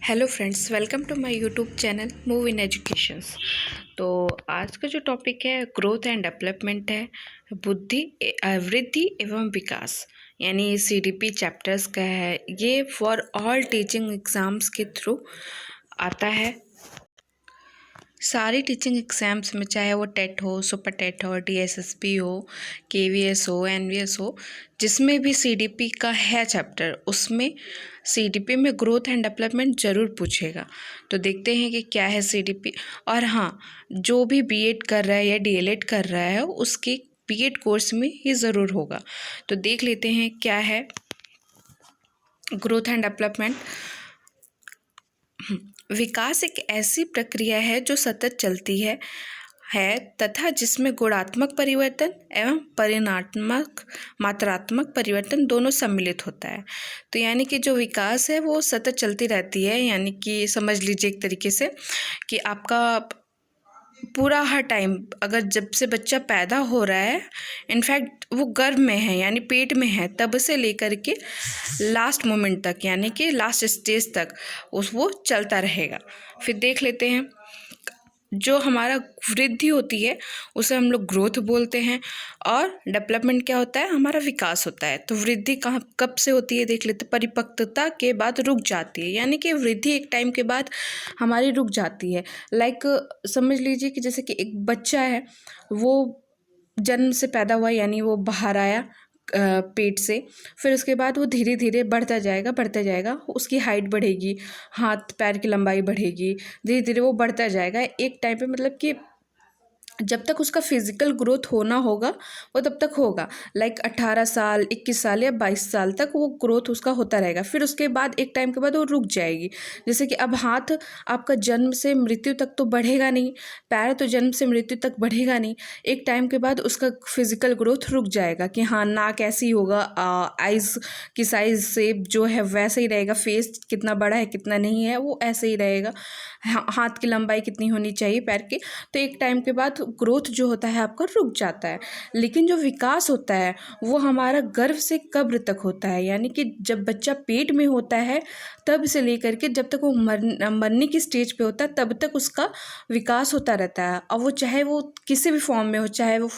Hello friends, welcome to my YouTube channel move in educations. तो आज का जो टॉपिक है ग्रोथ एंड डेवलपमेंट है, बुद्धि वृद्धि एवं विकास, यानी सीडीपी चैप्टर्स का है। ये फॉर ऑल टीचिंग एग्ज़ाम्स के थ्रू आता है। सारी टीचिंग एग्ज़ाम्स में, चाहे वो टेट हो, सुपर टेट हो, डीएसएसपी हो, केवीएस हो, एनवीएस हो, जिसमें भी सीडीपी का है चैप्टर, उसमें सीडीपी में ग्रोथ एंड डेवलपमेंट ज़रूर पूछेगा। तो देखते हैं कि क्या है सीडीपी। और हाँ, जो भी बीएड कर रहा है या डीएलएड कर रहा है, उसके बीएड कोर्स में ये ज़रूर होगा। तो देख लेते हैं क्या है ग्रोथ एंड डेवलपमेंट। विकास एक ऐसी प्रक्रिया है जो सतत चलती है तथा जिसमें गुणात्मक परिवर्तन एवं परिमाणात्मक मात्रात्मक परिवर्तन दोनों सम्मिलित होता है। तो यानी कि जो विकास है वो सतत चलती रहती है, यानी कि समझ लीजिए एक तरीके से कि आपका पूरा हर टाइम, अगर जब से बच्चा पैदा हो रहा है, इनफैक्ट वो गर्भ में है यानी पेट में है, तब से लेकर के लास्ट मोमेंट तक, यानी कि लास्ट स्टेज तक वो चलता रहेगा। फिर देख लेते हैं, जो हमारा वृद्धि होती है उसे हम लोग ग्रोथ बोलते हैं, और डेवलपमेंट क्या होता है, हमारा विकास होता है। तो वृद्धि कहाँ कब से होती है देख लेते हैं। परिपक्वता के बाद रुक जाती है, यानी कि वृद्धि एक टाइम के बाद हमारी रुक जाती है। लाइक समझ लीजिए कि जैसे कि एक बच्चा है, वो जन्म से पैदा हुआ, यानी वो बाहर आया पेट से, फिर उसके बाद वो धीरे धीरे बढ़ता जाएगा, उसकी हाइट बढ़ेगी, हाथ पैर की लंबाई बढ़ेगी, धीरे धीरे वो बढ़ता जाएगा। एक टाइम पे मतलब कि जब तक उसका फिजिकल ग्रोथ होना होगा वो तब तक होगा। लाइक 18 साल, 21 साल या 22 साल तक वो ग्रोथ उसका होता रहेगा। फिर उसके बाद एक टाइम के बाद वो रुक जाएगी। जैसे कि अब हाथ आपका जन्म से मृत्यु तक तो बढ़ेगा नहीं, पैर तो जन्म से मृत्यु तक बढ़ेगा नहीं। एक टाइम के बाद उसका फिजिकल ग्रोथ रुक जाएगा कि हाँ, नाक ऐसी होगा, आइज़ की साइज शेप जो है वैसे ही रहेगा, फेस कितना बड़ा है कितना नहीं है वो ऐसे ही रहेगा, हाथ की लंबाई कितनी होनी चाहिए पैर की। तो एक टाइम के बाद ग्रोथ जो होता है आपका रुक जाता है। लेकिन जो विकास होता है वो हमारा गर्भ से कब्र तक होता है, यानी कि जब बच्चा पेट में होता है तब से लेकर के जब तक वो मरने की स्टेज पे होता है तब तक उसका विकास होता रहता है। और वो चाहे वो किसी भी फॉर्म में हो, चाहे वो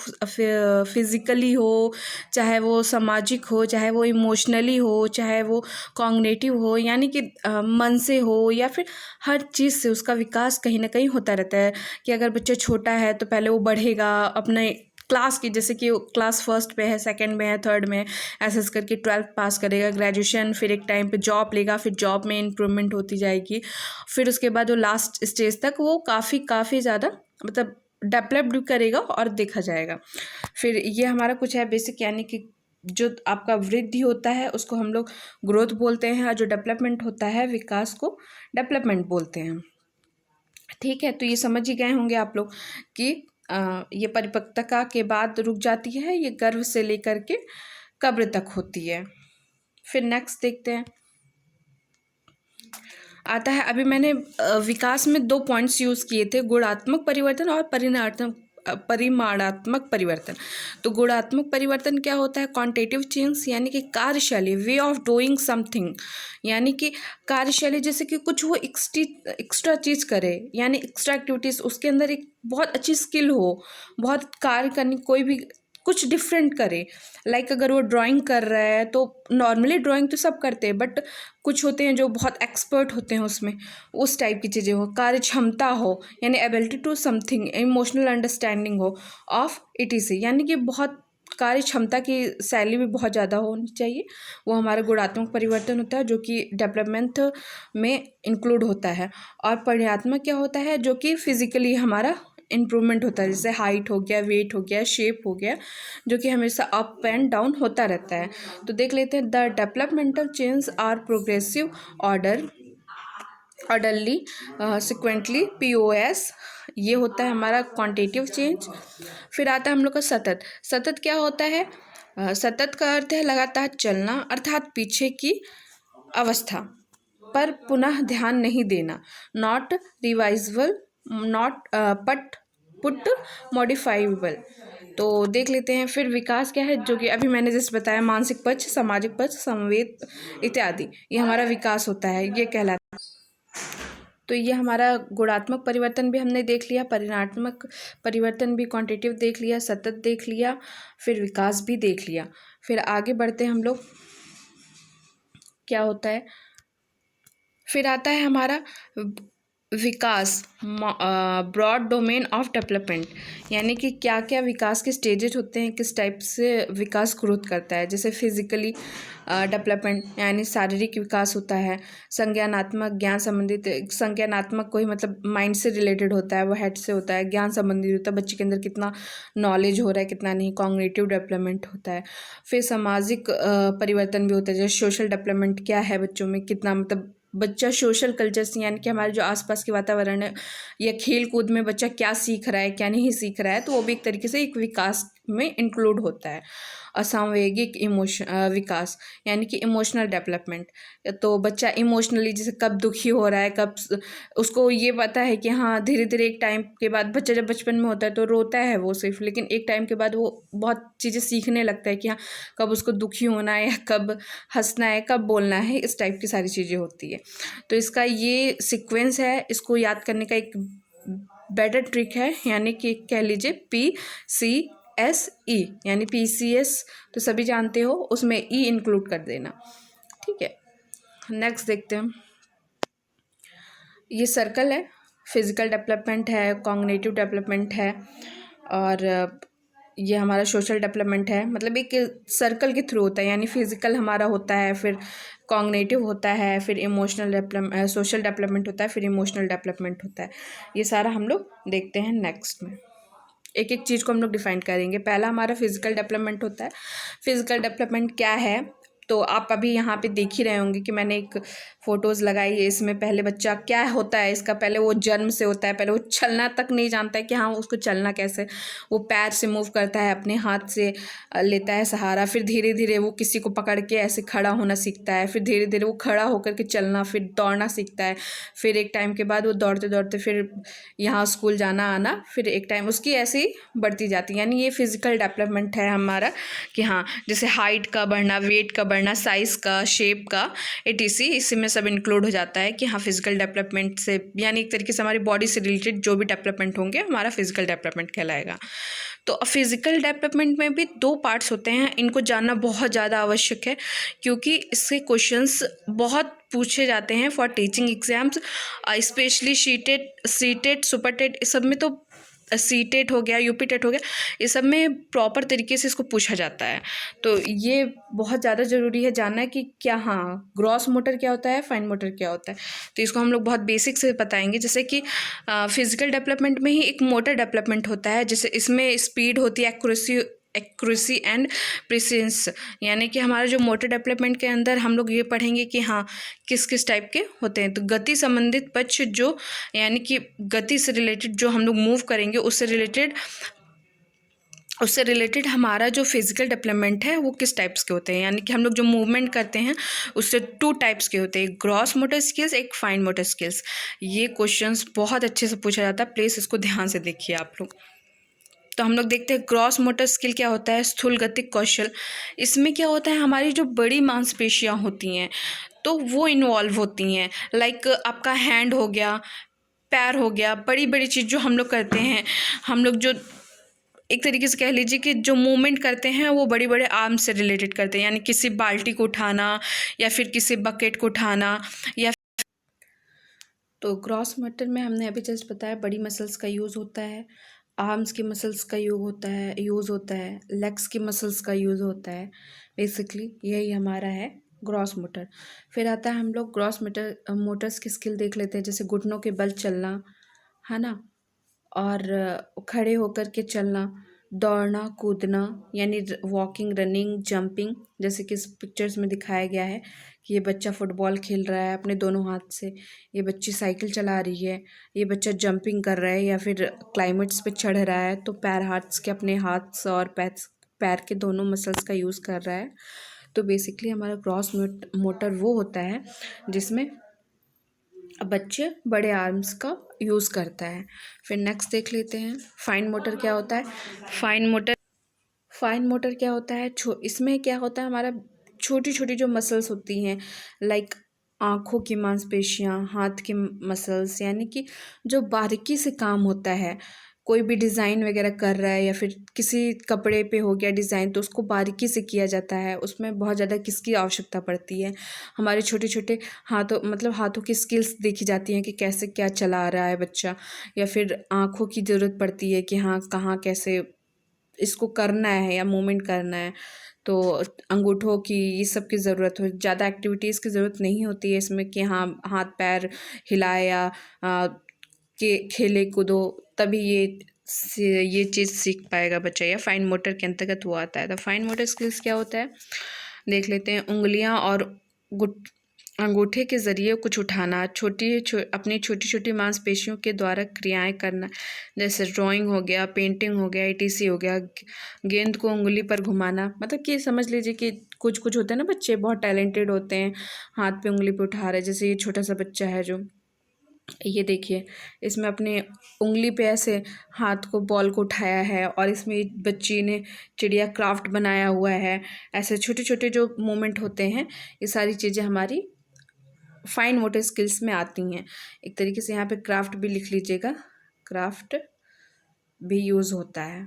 फिजिकली हो, चाहे वो सामाजिक हो, चाहे वो इमोशनली हो, चाहे वो कॉग्निटिव हो, यानी कि मन से हो, या फिर हर चीज़ से उसका विकास कहीं ना कहीं होता रहता है। कि अगर बच्चा छोटा है तो पहले वो बढ़ेगा अपने क्लास की, जैसे कि क्लास फर्स्ट पे है, सेकंड में है, थर्ड में है, ऐसे ऐसे करके 12th पास करेगा, ग्रेजुएशन, फिर एक टाइम पे जॉब लेगा, फिर जॉब में इम्प्रूवमेंट होती जाएगी। फिर उसके बाद वो लास्ट स्टेज तक वो काफ़ी ज़्यादा मतलब डेवलप्ड करेगा और देखा जाएगा। फिर ये हमारा कुछ है बेसिक, यानी कि जो आपका वृद्धि होता है उसको हम लोग ग्रोथ बोलते हैं, और जो डेवलपमेंट होता है विकास को डेवलपमेंट बोलते हैं। ठीक है, तो ये समझ ही गए होंगे आप लोग कि ये परिपक्वता के बाद रुक जाती है, ये गर्भ से लेकर के कब्र तक होती है। फिर नेक्स्ट देखते हैं, आता है, अभी मैंने विकास में 2 पॉइंट्स यूज़ किए थे, गुणात्मक परिवर्तन और परिमाणात्मक परिवर्तन। तो गुणात्मक परिवर्तन क्या होता है, क्वांटिटेटिव चेंज, यानी कि कार्यशैली, वे ऑफ डूइंग समथिंग, यानी कि कार्यशैली, जैसे कि कुछ वो एक्स्ट्रा चीज़ करे, यानी एक्स्ट्रा एक्टिविटीज़, उसके अंदर एक बहुत अच्छी स्किल हो, बहुत कार्य करने, कोई भी कुछ डिफरेंट करे। लाइक अगर वो ड्राइंग कर रहा है तो नॉर्मली ड्राइंग तो सब करते हैं, बट कुछ होते हैं जो बहुत एक्सपर्ट होते हैं उसमें, उस टाइप की चीज़ें हो, कार्य क्षमता हो, यानी ability to something, emotional understanding हो ऑफ इटीसी, यानी कि बहुत कार्य क्षमता की शैली भी बहुत ज़्यादा होनी चाहिए। वो हमारा गुणात्मक परिवर्तन होता है जो कि डेवलपमेंट में इंक्लूड होता है। और परिणात्मक क्या होता है, जो कि फिजिकली हमारा इम्प्रूवमेंट होता है, जैसे हाइट हो गया, वेट हो गया, शेप हो गया, जो कि हमेशा अप एंड डाउन होता रहता है। तो देख लेते हैं, the developmental change are progressive orderly sequentially, POS, ये होता है हमारा क्वांटिटेटिव चेंज। फिर आता है हम लोग का सतत। सतत क्या होता है, सतत का अर्थ है लगातार चलना, अर्थात पीछे की अवस्था पर पुनः ध्यान नहीं देना, नॉट रिवाइजेबल, नॉट पट पुट मॉडिफाइबल। तो देख लेते हैं फिर विकास क्या है, जो कि अभी मैंने जैसे बताया, मानसिक पक्ष, सामाजिक पक्ष, संवेद इत्यादि, ये हमारा विकास होता है, ये कहलाता है। तो ये हमारा गुणात्मक परिवर्तन भी हमने देख लिया, परिमाणात्मक परिवर्तन भी क्वांटिटेटिव देख लिया, सतत देख लिया, फिर विकास भी देख लिया। फिर आगे बढ़ते हैं हम लोग, क्या होता है, फिर आता है हमारा विकास, ब्रॉड डोमेन ऑफ डेवलपमेंट, यानी कि क्या क्या विकास के स्टेजेस होते हैं, किस टाइप से विकास ग्रोथ करता है। जैसे फिजिकली डेवलपमेंट यानी शारीरिक विकास होता है, संज्ञानात्मक ज्ञान संबंधित, संज्ञानात्मक कोई मतलब माइंड से रिलेटेड होता है, वो हेड से होता है, ज्ञान संबंधित होता है, बच्चे के अंदर कितना नॉलेज हो रहा है कितना नहीं, कॉग्निटिव डेवलपमेंट होता है। फिर सामाजिक परिवर्तन भी होता है, जैसे सोशल डेवलपमेंट क्या है, बच्चों में कितना मतलब बच्चा सोशल कल्चर से, यानी कि हमारे जो आसपास के वातावरण है या खेल कूद में बच्चा क्या सीख रहा है क्या नहीं सीख रहा है, तो वो भी एक तरीके से एक विकास में इंक्लूड होता है। असांवेगिक विकास यानी कि इमोशनल डेवलपमेंट, तो बच्चा इमोशनली जैसे कब दुखी हो रहा है, कब उसको ये पता है कि हाँ धीरे धीरे एक टाइम के बाद, बच्चा जब बचपन में होता है तो रोता है वो सिर्फ, लेकिन एक टाइम के बाद वो बहुत चीज़ें सीखने लगता है कि हाँ कब उसको दुखी होना है या कब हंसना है, कब बोलना है, इस टाइप की सारी चीज़ें होती है। तो इसका ये सीक्वेंस है, इसको याद करने का एक बेटर ट्रिक है, यानी कि कह लीजिए PCSE, यानी PCS तो सभी जानते हो, उसमें E इंक्लूड कर देना, ठीक है। नेक्स्ट देखते हैं, ये सर्कल है, फिजिकल डेवलपमेंट है, कॉग्निटिव डेवलपमेंट है, और ये हमारा सोशल डेवलपमेंट है, मतलब एक सर्कल के थ्रू होता है, यानी फिजिकल हमारा होता है, फिर कॉग्निटिव होता है, फिर इमोशनल डेवलपमेंट, सोशल डेवलपमेंट होता है, फिर इमोशनल डेवलपमेंट होता है। ये सारा हम लोग देखते हैं नेक्स्ट में, एक एक चीज़ को हम लोग डिफाइन करेंगे। पहला हमारा फिजिकल डेवलपमेंट होता है। फिजिकल डेवलपमेंट क्या है, तो आप अभी यहाँ पे देख ही रहे होंगे कि मैंने एक फ़ोटोज़ लगाई है, इसमें पहले बच्चा क्या होता है इसका, पहले वो जन्म से होता है, पहले वो चलना तक नहीं जानता है कि हाँ उसको चलना कैसे, वो पैर से मूव करता है, अपने हाथ से लेता है सहारा, फिर धीरे धीरे वो किसी को पकड़ के ऐसे खड़ा होना सीखता है, फिर धीरे धीरे वो खड़ा होकर के चलना, फिर दौड़ना सीखता है, फिर एक टाइम के बाद वो दौड़ते दौड़ते फिर यहाँ स्कूल जाना आना, फिर एक टाइम उसकी ऐसे ही बढ़ती जाती है। यानी ये फिजिकल डेवलपमेंट है हमारा कि हाँ जैसे हाइट का बढ़ना, वेट का बढ़ना, साइज़ का, शेप का, etc, इसी में सब इंक्लूड हो जाता है कि हाँ फिजिकल डेवलपमेंट से, यानी एक तरीके से हमारी बॉडी से रिलेटेड जो भी डेवलपमेंट होंगे हमारा फिजिकल डेवलपमेंट कहलाएगा। तो फिजिकल डेवलपमेंट में भी दो पार्ट्स होते हैं, इनको जानना बहुत ज़्यादा आवश्यक है क्योंकि इससे क्वेश्चंस बहुत पूछे जाते हैं for teaching exams, specially CTET Super TET, इस सब में तो सीटेट हो गया, यूपीटेट हो गया, इस सब में प्रॉपर तरीके से इसको पूछा जाता है। तो ये बहुत ज़्यादा ज़रूरी है जानना कि क्या, हाँ ग्रॉस मोटर क्या होता है, फाइन मोटर क्या होता है, तो इसको हम लोग बहुत बेसिक से बताएंगे। जैसे कि फिजिकल डेवलपमेंट में ही एक मोटर डेवलपमेंट होता है, जैसे इसमें स्पीड होती है, एक्यूरेसी एंड प्रिसेंस, यानी कि हमारा जो मोटर डेवलपमेंट के अंदर हम लोग ये पढ़ेंगे कि हाँ किस किस टाइप के होते हैं। तो गति संबंधित पक्ष जो, यानी कि गति से रिलेटेड जो हम लोग मूव करेंगे उससे रिलेटेड हमारा जो फिजिकल डेवलपमेंट है वो किस टाइप्स के होते हैं, यानी कि हम लोग जो मूवमेंट करते हैं उससे 2 टाइप्स के होते हैं, एक ग्रॉस मोटर स्किल्स, एक फाइन मोटर स्किल्स। ये क्वेश्चंस बहुत अच्छे से पूछा जाता है, प्लीज़ इसको ध्यान से देखिए आप लोग। तो हम लोग देखते हैं ग्रॉस मोटर स्किल क्या होता है, स्थूल गतिक कौशल। इसमें क्या होता है, हमारी जो बड़ी मांसपेशियां होती हैं तो वो इन्वॉल्व होती हैं, लाइक आपका हैंड हो गया, पैर हो गया, बड़ी बड़ी चीज़ जो हम लोग करते हैं, हम लोग जो एक तरीके से कह लीजिए कि जो मूवमेंट करते हैं वो बड़े बड़े आर्म्स से रिलेटेड करते हैं, यानी किसी बाल्टी को उठाना या फिर किसी बकेट को उठाना, या तो ग्रॉस मोटर में हमने अभी जस्ट बताया बड़ी मसल्स का यूज़ होता है, आर्म्स की मसल्स का यूज़ होता है, लेग्स की मसल्स का यूज़ होता है, बेसिकली यही हमारा है ग्रॉस मोटर। फिर आता है हम लोग ग्रॉस मोटर्स की स्किल देख लेते हैं, जैसे घुटनों के बल चलना है ना, और खड़े होकर के चलना, दौड़ना कूदना, यानी वॉकिंग, रनिंग, जंपिंग, जैसे कि इस पिक्चर्स में दिखाया गया है कि ये बच्चा फुटबॉल खेल रहा है अपने दोनों हाथ से, ये बच्ची साइकिल चला रही है, ये बच्चा जंपिंग कर रहा है या फिर क्लाइमेट्स पे चढ़ रहा है, तो पैर हाथ के, अपने हाथ और पैर के दोनों मसल्स का यूज़ कर रहा है। तो बेसिकली हमारा क्रॉस मोटर वो होता है जिसमें बच्चे बड़े आर्म्स का यूज़ करता है। फिर नेक्स्ट देख लेते हैं फाइन मोटर क्या होता है। फाइन मोटर क्या होता है, इसमें क्या होता है, हमारा छोटी छोटी जो मसल्स होती हैं, लाइक आँखों की मांसपेशियाँ, हाथ के मसल्स, यानी कि जो बारीकी से काम होता है, कोई भी डिज़ाइन वगैरह कर रहा है या फिर किसी कपड़े पे हो गया डिज़ाइन, तो उसको बारीकी से किया जाता है, उसमें बहुत ज़्यादा किसकी आवश्यकता पड़ती है। हमारे छोटे छोटे हाथों, मतलब हाथों की स्किल्स देखी जाती हैं कि कैसे क्या चला रहा है बच्चा, या फिर आँखों की ज़रूरत पड़ती है कि हाँ कहाँ कैसे इसको करना है या मूवमेंट करना है। तो अंगूठों की ये सब की ज़रूरत हो, ज़्यादा एक्टिविटीज़ की ज़रूरत नहीं होती है इसमें कि हाँ हाथ पैर हिलाए या के खेले कूदो, तभी ये चीज़ सीख पाएगा बच्चा, या फाइन मोटर के अंतर्गत वो आता है। तो फाइन मोटर स्किल्स क्या होता है, देख लेते हैं। उंगलियां और गुट अंगूठे के ज़रिए कुछ उठाना, अपनी छोटी छोटी मांसपेशियों के द्वारा क्रियाएं करना, जैसे ड्राइंग हो गया, पेंटिंग हो गया, ईटीसी हो गया। गेंद को उंगली पर घुमाना, मतलब कि समझ लीजिए कि कुछ कुछ होते हैं ना, बच्चे बहुत टैलेंटेड होते हैं, हाथ पे उंगली पे उठा रहे। जैसे ये छोटा सा बच्चा है जो, ये देखिए, इसमें अपने उंगली पे ऐसे हाथ को, बॉल को उठाया है, और इसमें बच्ची ने चिड़िया क्राफ्ट बनाया हुआ है। ऐसे छोटे छोटे जो मोमेंट होते हैं, ये सारी चीज़ें हमारी फाइन मोटर स्किल्स में आती हैं। एक तरीके से यहाँ पे क्राफ्ट भी लिख लीजिएगा, क्राफ्ट भी यूज़ होता है,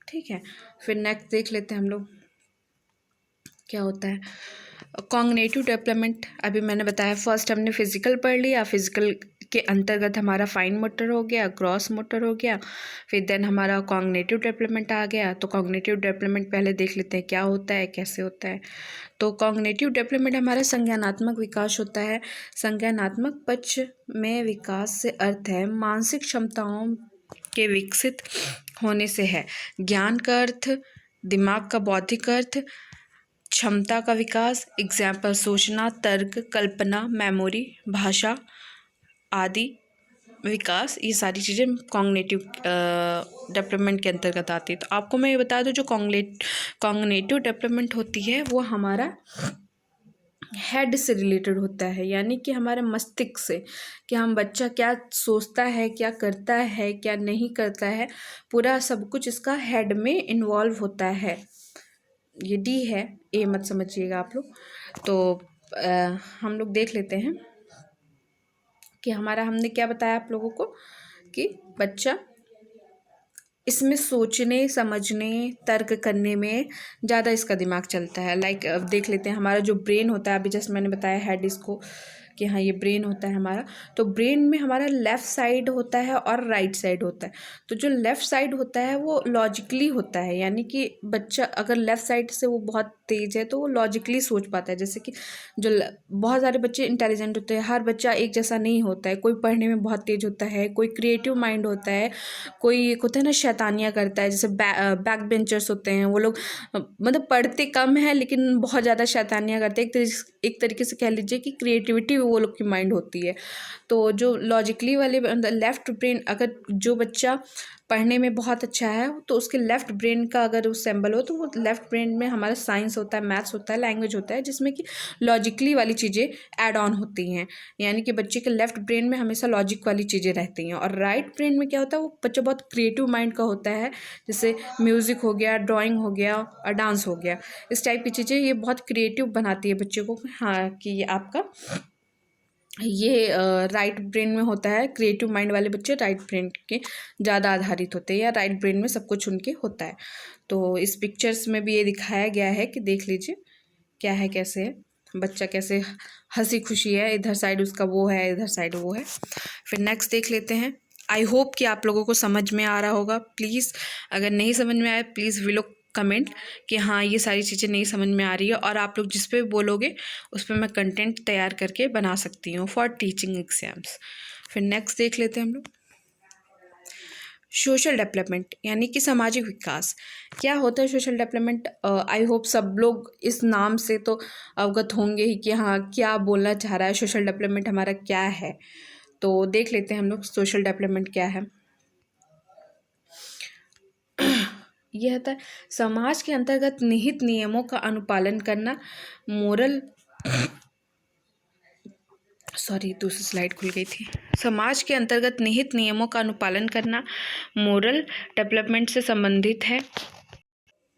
ठीक है। फिर नेक्स्ट देख लेते हैं हम लोग क्या होता है। कॉग्निटिव डेवलपमेंट, अभी मैंने बताया, फर्स्ट हमने फिजिकल पढ़ लिया, फिजिकल के अंतर्गत हमारा फाइन मोटर हो गया, ग्रॉस मोटर हो गया, फिर देन हमारा कॉग्निटिव डेवलपमेंट आ गया। तो कॉग्निटिव डेवलपमेंट पहले देख लेते हैं क्या होता है, कैसे होता है। तो कॉग्निटिव डेवलपमेंट हमारा संज्ञानात्मक विकास होता है। संज्ञानात्मक पक्ष में विकास से अर्थ है मानसिक क्षमताओं के विकसित होने से है। ज्ञान का अर्थ, दिमाग का बौद्धिक अर्थ, क्षमता का विकास, एग्जाम्पल सोचना, तर्क, कल्पना, मेमोरी, भाषा आदि विकास, ये सारी चीज़ें कॉग्निटिव डेवलपमेंट के अंतर्गत आती है। तो आपको मैं ये बता दूं, जो कॉग्निटिव डेवलपमेंट होती है वो हमारा हेड से रिलेटेड होता है, यानी कि हमारे मस्तिष्क से, कि हम बच्चा क्या सोचता है, क्या करता है, क्या नहीं करता है, पूरा सब कुछ इसका हेड में इन्वॉल्व होता है। ये डी है, ए मत समझिएगा आप लोग। तो हम लोग देख लेते हैं कि हमारा, हमने क्या बताया आप लोगों को कि बच्चा इसमें सोचने, समझने, तर्क करने में ज़्यादा इसका दिमाग चलता है। लाइक अब देख लेते हैं हमारा जो ब्रेन होता है, अभी जैसे मैंने बताया हेड इसको, कि हाँ ये ब्रेन होता है हमारा। तो ब्रेन में हमारा लेफ़्ट साइड होता है और राइट साइड होता है। तो जो लेफ़्ट साइड होता है वो लॉजिकली होता है, यानी कि बच्चा अगर लेफ़्ट साइड से वो बहुत तेज़ है तो वो लॉजिकली सोच पाता है। जैसे कि बहुत सारे बच्चे इंटेलिजेंट होते हैं, हर बच्चा एक जैसा नहीं होता है। कोई पढ़ने में बहुत तेज़ होता है, कोई क्रिएटिव माइंड होता है, कोई एक होता है ना शैतानियाँ करता है। जैसे बैक बेंचर्स होते हैं, वो लोग मतलब पढ़ते कम हैं लेकिन बहुत ज़्यादा शैतानियाँ करते हैं। एक तरीके से कह लीजिए कि क्रिएटिविटी वो लोग की माइंड होती है। तो जो लॉजिकली वाले लेफ़्ट ब्रेन, अगर जो बच्चा पढ़ने में बहुत अच्छा है तो उसके लेफ़्ट ब्रेन का अगर वो सिंबल हो, तो वो लेफ़्ट ब्रेन में हमारा साइंस होता है, मैथ्स होता है, लैंग्वेज होता है, जिसमें कि लॉजिकली वाली चीज़ें ऐड ऑन होती हैं। यानी कि बच्चे के लेफ़्ट ब्रेन में हमेशा लॉजिक वाली चीज़ें रहती हैं। और राइट ब्रेन में क्या होता है, वो बच्चा बहुत क्रिएटिव माइंड का होता है, जैसे म्यूज़िक हो गया, ड्राइंग हो गया और डांस हो गया। इस टाइप की चीज़ें ये बहुत क्रिएटिव बनाती है बच्चे को, हाँ कि ये आपका ये राइट ब्रेन में होता है। क्रिएटिव माइंड वाले बच्चे राइट ब्रेन के ज़्यादा आधारित होते हैं, या राइट ब्रेन में सब कुछ उनके होता है। तो इस पिक्चर्स में भी ये दिखाया गया है कि देख लीजिए क्या है, कैसे है बच्चा, कैसे हंसी खुशी है, इधर साइड उसका वो है, इधर साइड वो है। फिर नेक्स्ट देख लेते हैं। आई होप कि आप लोगों को समझ में आ रहा होगा। प्लीज़ अगर नहीं समझ में आए, प्लीज़ वी लोग कमेंट कि हाँ ये सारी चीज़ें नहीं समझ में आ रही है, और आप लोग जिस पे बोलोगे उस पर मैं कंटेंट तैयार करके बना सकती हूँ फॉर टीचिंग एग्जाम्स। फिर नेक्स्ट देख लेते हैं हम लोग सोशल डेवलपमेंट, यानी कि सामाजिक विकास। क्या होता है सोशल डेवलपमेंट? आई होप सब लोग इस नाम से तो अवगत होंगे ही कि हाँ क्या बोलना चाह रहा है, सोशल डेवलपमेंट हमारा क्या है। तो देख लेते हैं हम लोग सोशल डेवलपमेंट क्या है। यह होता है समाज के अंतर्गत निहित नियमों का अनुपालन करना, मोरल दूसरी स्लाइड खुल गई थी। समाज के अंतर्गत निहित नियमों का अनुपालन करना मोरल डेवलपमेंट से संबंधित है।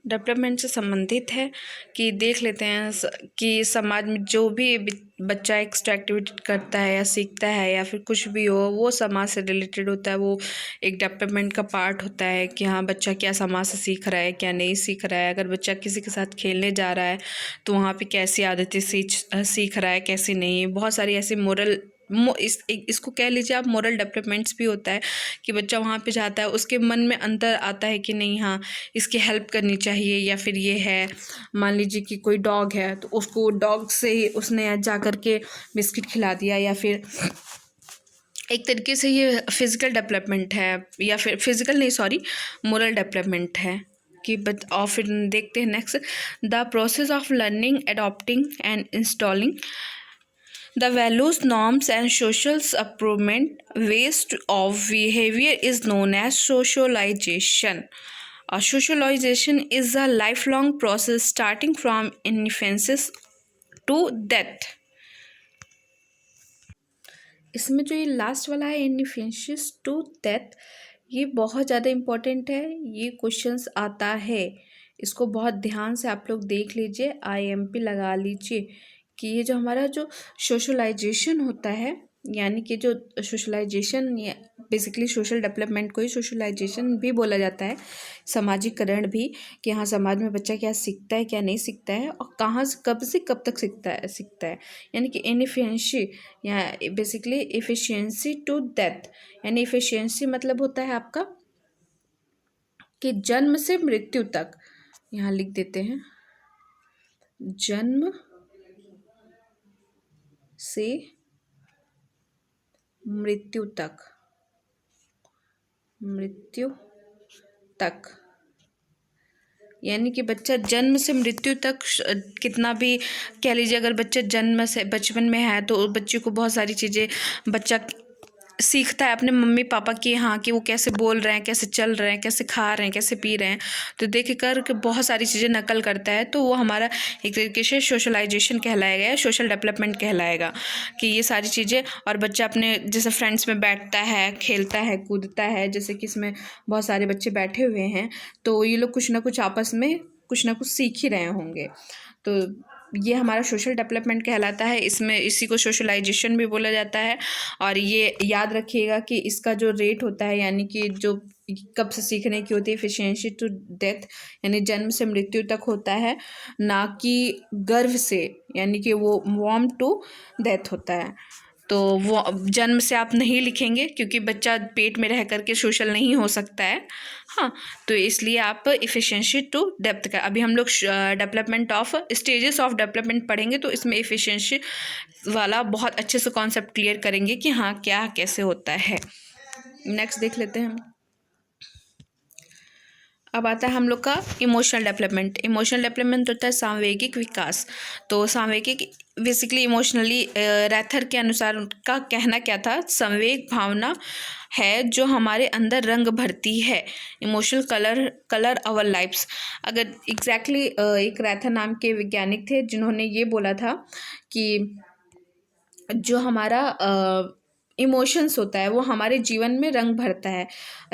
डेवलपमेंट से संबंधित है कि देख लेते हैं कि समाज में जो भी बच्चा एक्स्ट्रा एक्टिविटी करता है या सीखता है या फिर कुछ भी हो, वो समाज से रिलेटेड होता है। वो एक डेवलपमेंट का पार्ट होता है कि हाँ, बच्चा क्या समाज से सीख रहा है, क्या नहीं सीख रहा है। अगर बच्चा किसी के साथ खेलने जा रहा है तो वहाँ पे कैसी आदतें सीख रहा है, कैसी नहीं। बहुत सारी ऐसी इसको कह लीजिए आप मोरल डेवलपमेंट्स भी होता है कि बच्चा वहाँ पे जाता है, उसके मन में अंदर आता है कि नहीं, हाँ, इसकी हेल्प करनी चाहिए। या फिर ये है, मान लीजिए कि कोई डॉग है तो उसको डॉग से ही उसने जा कर के बिस्किट खिला दिया, या फिर एक तरीके से ये फिज़िकल डेवलपमेंट है, या फिर फिज़िकल नहीं, सॉरी, मोरल डेवलपमेंट है कि और फिर देखते हैं next, the process of learning, adopting and installing the values, norms, and social improvement ways of behavior is known as socialization. Socialization is a lifelong process starting from infancy to death. इसमें जो ये last वाला है, इन्फेंशियस to death, ये बहुत ज़्यादा important है। ये क्वेश्चंस आता है, इसको बहुत ध्यान से आप लोग देख लीजिए, IMP लगा लीजिए कि ये जो हमारा जो सोशलाइजेशन होता है, यानी कि जो सोशलाइजेशन, बेसिकली सोशल डेवलपमेंट को ही सोशलाइजेशन भी बोला जाता है, सामाजिकरण भी, कि हाँ, समाज में बच्चा क्या सीखता है, क्या नहीं सीखता है, और कहाँ से कब तक सीखता है। यानी कि इनएफिशिएंसी, या बेसिकली एफिशिएंसी टू डेथ। यानी एफिशिएंसी मतलब होता है आपका कि जन्म से मृत्यु तक, यहाँ लिख देते हैं, जन्म से मृत्यु तक, यानी कि बच्चा जन्म से मृत्यु तक कितना भी कह लीजिए, अगर बच्चा जन्म से बचपन में है तो बच्चे को बहुत सारी चीज़ें बच्चा सीखता है अपने मम्मी पापा की, हाँ, कि वो कैसे बोल रहे हैं, कैसे चल रहे हैं, कैसे खा रहे हैं, कैसे पी रहे हैं, तो देख कर के बहुत सारी चीज़ें नकल करता है। तो वो हमारा एक तरीके से सोशलाइजेशन कहलाएगा या सोशल डेवलपमेंट कहलाएगा कि ये सारी चीज़ें। और बच्चा अपने जैसे फ्रेंड्स में बैठता है, खेलता है, कूदता है, जैसे कि इसमें बहुत सारे बच्चे बैठे हुए हैं, तो ये लोग कुछ ना कुछ आपस में कुछ ना कुछ सीख ही रहे होंगे। तो ये हमारा सोशल डेवलपमेंट कहलाता है। इसमें इसी को सोशलाइजेशन भी बोला जाता है। और ये याद रखिएगा कि इसका जो रेट होता है, यानी कि जो कब से सीखने की होती है, एफिशिएंसी टू डेथ, यानी जन्म से मृत्यु तक होता है, ना कि गर्भ से, यानी कि वो वॉर्म टू डेथ होता है। तो वो जन्म से आप नहीं लिखेंगे क्योंकि बच्चा पेट में रह करके सोशल नहीं हो सकता है, हाँ। तो इसलिए आप एफिशिएंसी टू डेप्थ का, अभी हम लोग development of stages of development पढ़ेंगे, तो इसमें एफिशिएंसी वाला बहुत अच्छे से कॉन्सेप्ट क्लियर करेंगे कि हाँ, क्या कैसे होता है। नेक्स्ट देख लेते हैं हम। अब आता है हम लोग का इमोशनल डेवलपमेंट। इमोशनल डेवलपमेंट होता है सांवेगिक विकास। तो सांवेगिक बेसिकली इमोशनली, रैथर के अनुसार उनका कहना क्या था, संवेग भावना है जो हमारे अंदर रंग भरती है। Emotional colour our lives. अगर एग्जैक्टली एक रैथर नाम के वैज्ञानिक थे जिन्होंने ये बोला था कि जो हमारा इमोशंस होता है वो हमारे जीवन में रंग भरता है।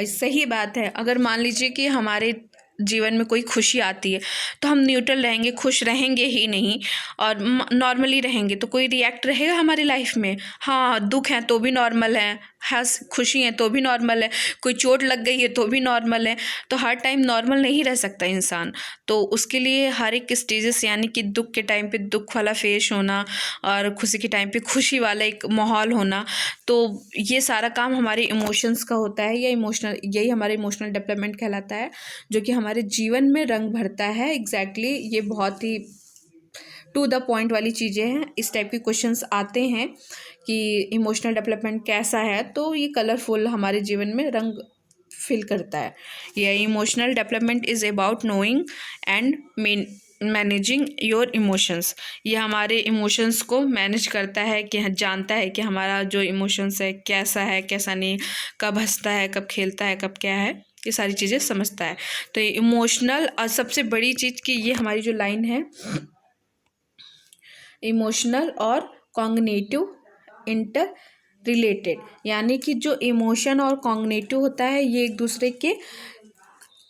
सही बात है। अगर मान लीजिए कि हमारे जीवन में कोई खुशी आती है तो हम न्यूट्रल रहेंगे, खुश रहेंगे ही नहीं और नॉर्मली रहेंगे, तो कोई रिएक्ट रहेगा हमारी लाइफ में। हाँ, दुख है तो भी नॉर्मल है, हंस खुशी है तो भी नॉर्मल है, कोई चोट लग गई है तो भी नॉर्मल है। तो हर टाइम नॉर्मल नहीं रह सकता इंसान। तो उसके लिए हर एक स्टेजेस, यानी कि दुख के टाइम पे दुख वाला फेस होना और खुशी के टाइम पे खुशी वाला एक माहौल होना, तो ये सारा काम हमारे इमोशंस का होता है, या यही हमारा इमोशनल डेवलपमेंट कहलाता है, जो कि हमारे जीवन में रंग भरता है। एग्जैक्टली ये बहुत ही टू द पॉइंट वाली चीज़ें हैं। इस टाइप के क्वेश्चंस आते हैं कि इमोशनल डेवलपमेंट कैसा है, तो ये कलरफुल हमारे जीवन में रंग फिल करता है। ये emotional development is about knowing and managing your emotions. ये हमारे इमोशंस को मैनेज करता है, कि जानता है कि हमारा जो इमोशंस है कैसा नहीं, कब हंसता है, कब खेलता है, कब क्या है, ये सारी चीज़ें समझता है। तो ये इमोशनल, और सबसे बड़ी चीज़ कि ये हमारी जो लाइन है, इमोशनल और कॉग्निटिव इंटर रिलेटेड, यानी कि जो इमोशन और कॉग्निटिव होता है ये एक दूसरे के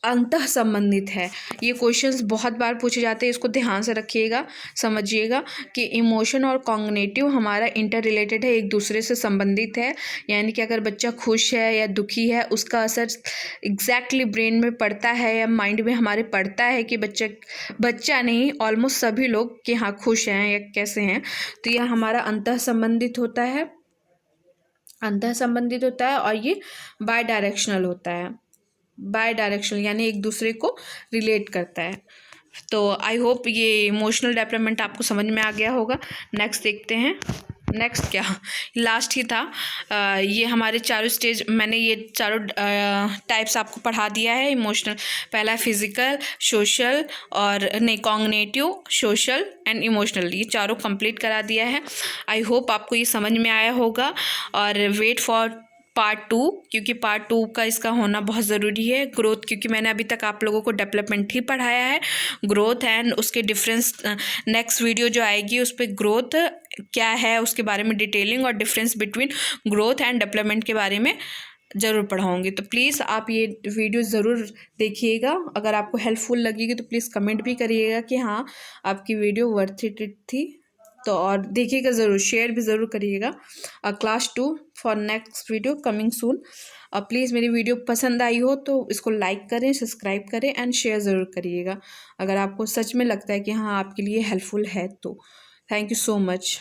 अंतः संबंधित है। ये क्वेश्चंस बहुत बार पूछे जाते हैं, इसको ध्यान से रखिएगा, समझिएगा कि इमोशन और कॉग्निटिव हमारा इंटर रिलेटेड है, एक दूसरे से संबंधित है। यानी कि अगर बच्चा खुश है या दुखी है, उसका असर एग्जैक्टली ब्रेन में पड़ता है या माइंड में हमारे पड़ता है कि बच्चा नहीं, ऑलमोस्ट सभी लोग कि हाँ खुश हैं या कैसे हैं। तो यह हमारा अंतः संबंधित होता है, और ये बाय डायरेक्शनल होता है। बाय डायरेक्शनल यानी एक दूसरे को रिलेट करता है। तो आई होप ये इमोशनल डेवलपमेंट आपको समझ में आ गया होगा। नेक्स्ट देखते हैं। नेक्स्ट क्या, लास्ट ही था। ये हमारे चारों स्टेज, मैंने ये चारों टाइप्स आपको पढ़ा दिया है इमोशनल। पहला फिजिकल, सोशल और नहीं कॉग्निटिव, सोशल एंड इमोशनल, ये चारों कंप्लीट करा दिया है। आई होप आपको ये समझ में आया होगा। और वेट फॉर पार्ट 2, क्योंकि पार्ट 2 का इसका होना बहुत ज़रूरी है। ग्रोथ, क्योंकि मैंने अभी तक आप लोगों को डेवलपमेंट ही पढ़ाया है, ग्रोथ एंड उसके डिफरेंस नेक्स्ट वीडियो जो आएगी उस पर ग्रोथ क्या है उसके बारे में डिटेलिंग और difference between growth and development के बारे में ज़रूर पढ़ाऊँगी। तो प्लीज़ आप ये वीडियो ज़रूर देखिएगा। अगर आपको हेल्पफुल लगेगी तो प्लीज़ कमेंट भी करिएगा कि हाँ आपकी वीडियो वर्थ इट थी। तो और देखिएगा ज़रूर, शेयर भी ज़रूर करिएगा। Class 2 for next video coming soon. Please मेरी वीडियो पसंद आई हो तो इसको लाइक करें, सब्सक्राइब करें एंड शेयर ज़रूर करिएगा, अगर आपको सच में लगता है कि हाँ आपके लिए हेल्पफुल है तो। Thank you so much.